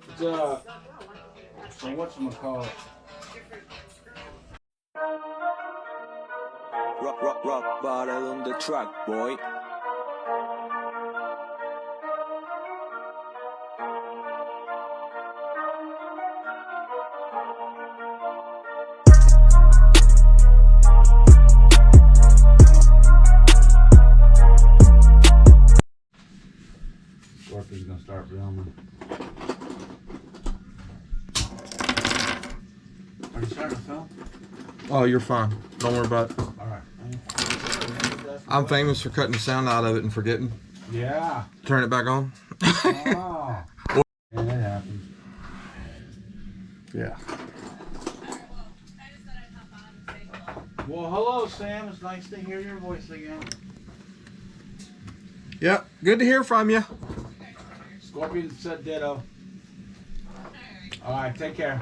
It's so whatchamacallit. Rock bottle on the track, boy. Scorpion's gonna start filming. Are you starting to film? Oh, you're fine. Don't worry about it. Alright. I'm famous for cutting the sound out of it and forgetting. Yeah. Turn it back on. Oh. Yeah, that happens. Yeah. Well, hello, Sam. It's nice to hear your voice again. Yeah, good to hear from you. Scorpion said ditto. Alright, take care.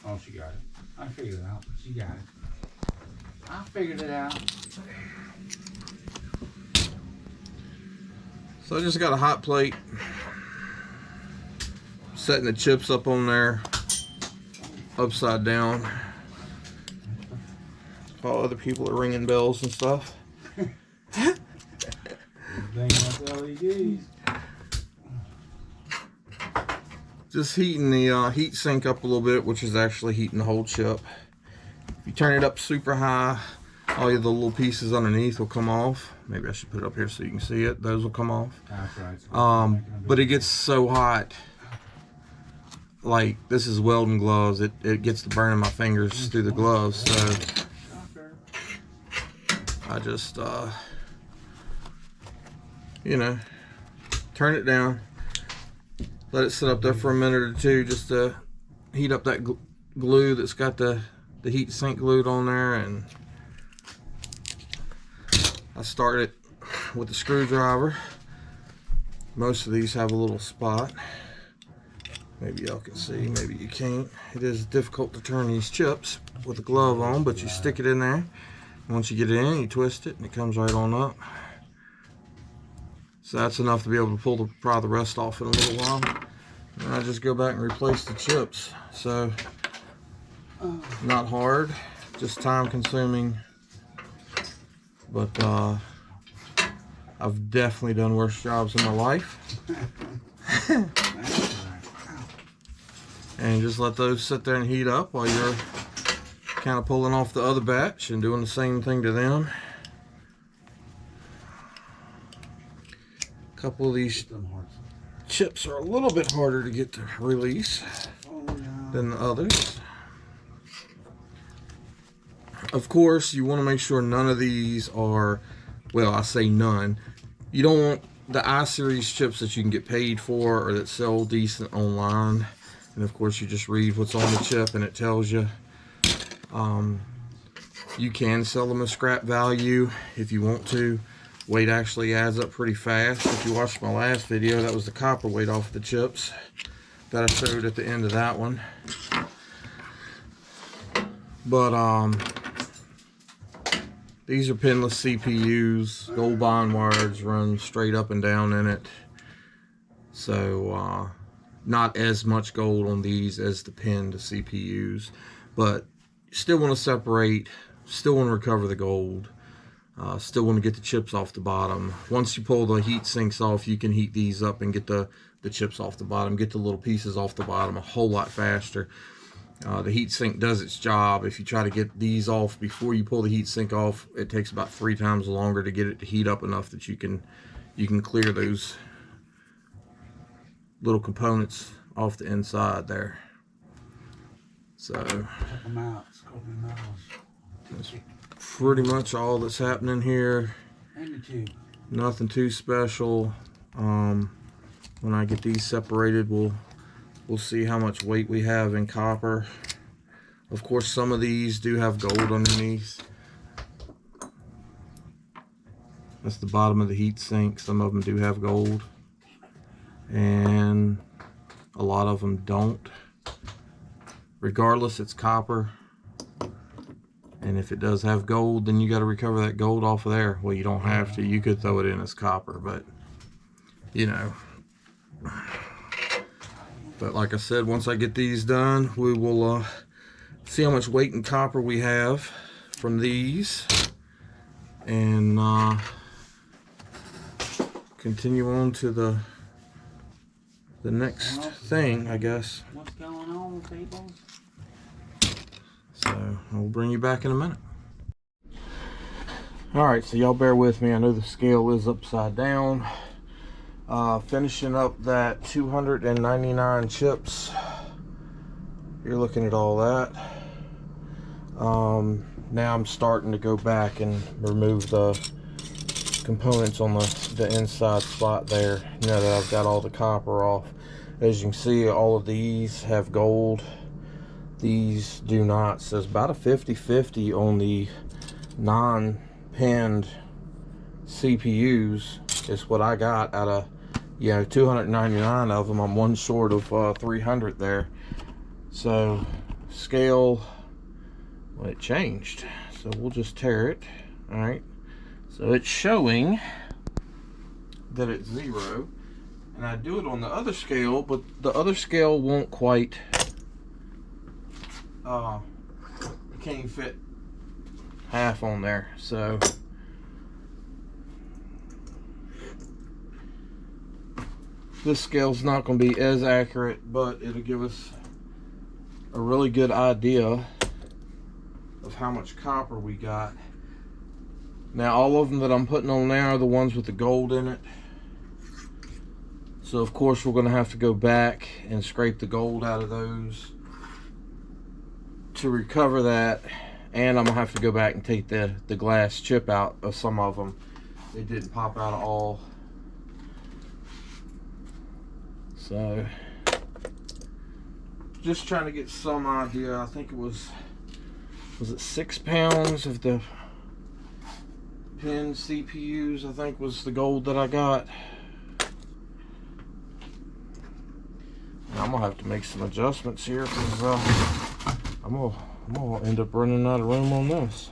Oh, she got it. I figured it out. She got it. I figured it out. So I just got a hot plate. Setting the chips up on there. Upside down. While other people are ringing bells and stuff. LEDs. Just heating the heat sink up a little bit, which is actually heating the whole chip. If you turn it up super high, all the little pieces underneath will come off. Maybe I should put it up here so you can see it. Those will come off. That's right. But it gets so hot. Like, this is welding gloves. It gets to burning my fingers through the gloves. So I just, you know, turn it down. Let it sit up there for a minute or two just to heat up that glue that's got the heat sink glued on there. And I start it with the screwdriver. Most of these have a little spot. Maybe y'all can see, maybe you can't. It is difficult to turn these chips with a glove on, but you stick it in there. Once you get it in, you twist it and it comes right on up. So that's enough to be able to pry the rest off in a little while. And I just go back and replace the chips. So, not hard, just time consuming. But I've definitely done worse jobs in my life. And just let those sit there and heat up while you're kind of pulling off the other batch and doing the same thing to them. A couple of these chips are a little bit harder to get to release than the others. Of course, you want to make sure none of these are, well, I say none. You don't want the I-series chips that you can get paid for or that sell decent online. And of course, you just read what's on the chip and it tells you. You can sell them as scrap value if you want to. Weight actually adds up pretty fast. If you watched my last video, that was the copper weight off the chips that I showed at the end of that one. But these are pinless CPUs. Gold bond wires run straight up and down in it. So not as much gold on these as the pinned CPUs, but still want to separate, still want to recover the gold. Still want to get the chips off the bottom. Once you pull the heat sinks off, you can heat these up and get the chips off the bottom, get the little pieces off the bottom a whole lot faster. The heat sink does its job. If you try to get these off before you pull the heat sink off, it takes about 3 times longer to get it to heat up enough that you can clear those little components off the inside there. So check them out. that's pretty much all that's happening here. Nothing too special. When I get these separated, we'll see how much weight we have in copper. Of course, some of these do have gold underneath. That's the bottom of the heat sink. Some of them do have gold, and a lot of them don't. Regardless, it's copper, And if it does have gold, then you got to recover that gold off of there. Well, you don't have to. You could throw it in as copper, but you know. But like I said, once I get these done, we will see how much weight in copper we have from these, and continue on to the next thing, I guess. What's going on, people? So I'll bring you back in a minute. Alright, so y'all bear with me. I know the scale is upside down. Finishing up that 299 chips. You're looking at all that. Now I'm starting to go back and remove the components on the inside spot there. Now that I've got all the copper off. As you can see, all of these have gold. These do not. So it's about a 50-50 on the non-pinned CPUs is what I got out of, 299 of them. I'm one short of 300 there. So scale, well, it changed. So we'll just tear it. All right. So it's showing that it's 0. And I do it on the other scale, but the other scale won't quite, it can't even fit half on there. So this scale's not going to be as accurate, but it'll give us a really good idea of how much copper we got. Now all of them that I'm putting on now are the ones with the gold in it. So of course we're going to have to go back and scrape the gold out of those to recover that, and I'm going to have to go back and take the glass chip out of some of them. They didn't pop out at all. So just trying to get some idea. I think it was it 6 pounds of the pin CPUs, I think was the gold that I got. I'm gonna have to make some adjustments here because I'm gonna end up running out of room on this.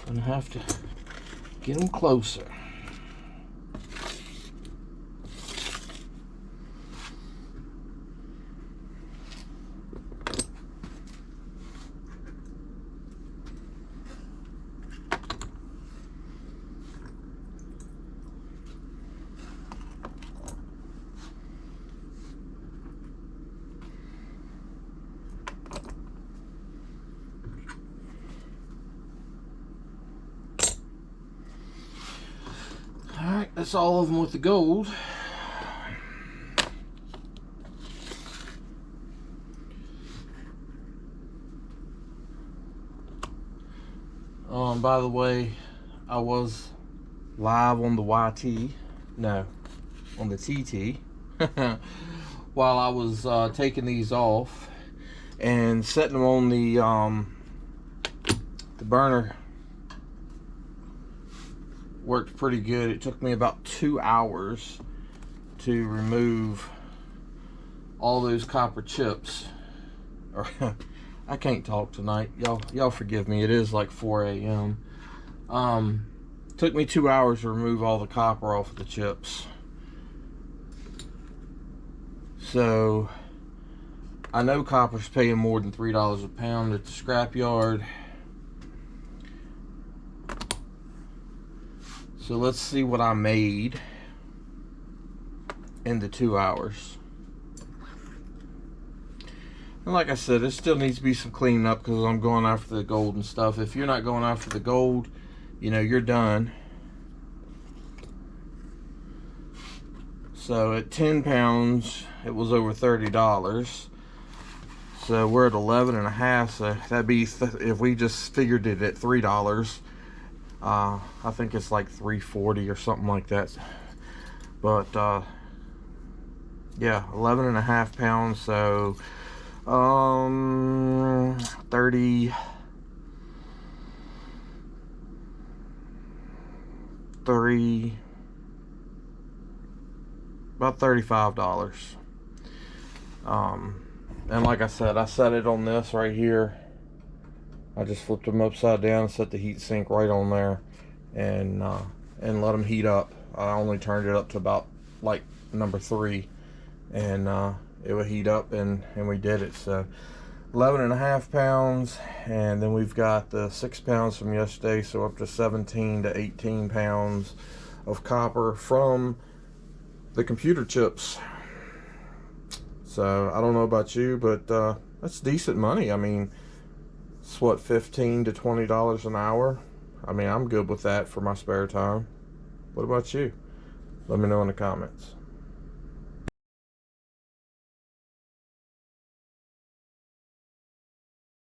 Gonna have to get them closer. Alright, that's all of them with the gold. By the way, I was live on the YT, no, on the TT, while I was taking these off and setting them on the burner. Worked pretty good. It took me about 2 hours to remove all those copper chips. Or I can't talk tonight. Y'all forgive me. It is like 4 a.m. Took me 2 hours to remove all the copper off of the chips. So I know copper's paying more than $3 a pound at the scrapyard. So let's see what I made in the 2 hours. And like I said, it still needs to be some cleaning up because I'm going after the gold and stuff. If you're not going after the gold, you're done. So at 10 pounds, it was over $30. So we're at 11 and a half. So that'd be, if we just figured it at $3, I think it's like $3.40 or something like that. But yeah, 11 and a half pounds. So 30 3 about $35. And like I said, I set it on this right here. I just flipped them upside down and set the heat sink right on there, and let them heat up. I only turned it up to about like number 3, and it would heat up, and we did it. So 11.5 pounds, and then we've got the 6 pounds from yesterday, so up to 17 to 18 pounds of copper from the computer chips. So I don't know about you, but that's decent money. I mean, it's what, $15 to $20 an hour. I mean, I'm good with that for my spare time. What about you? Let me know in the comments.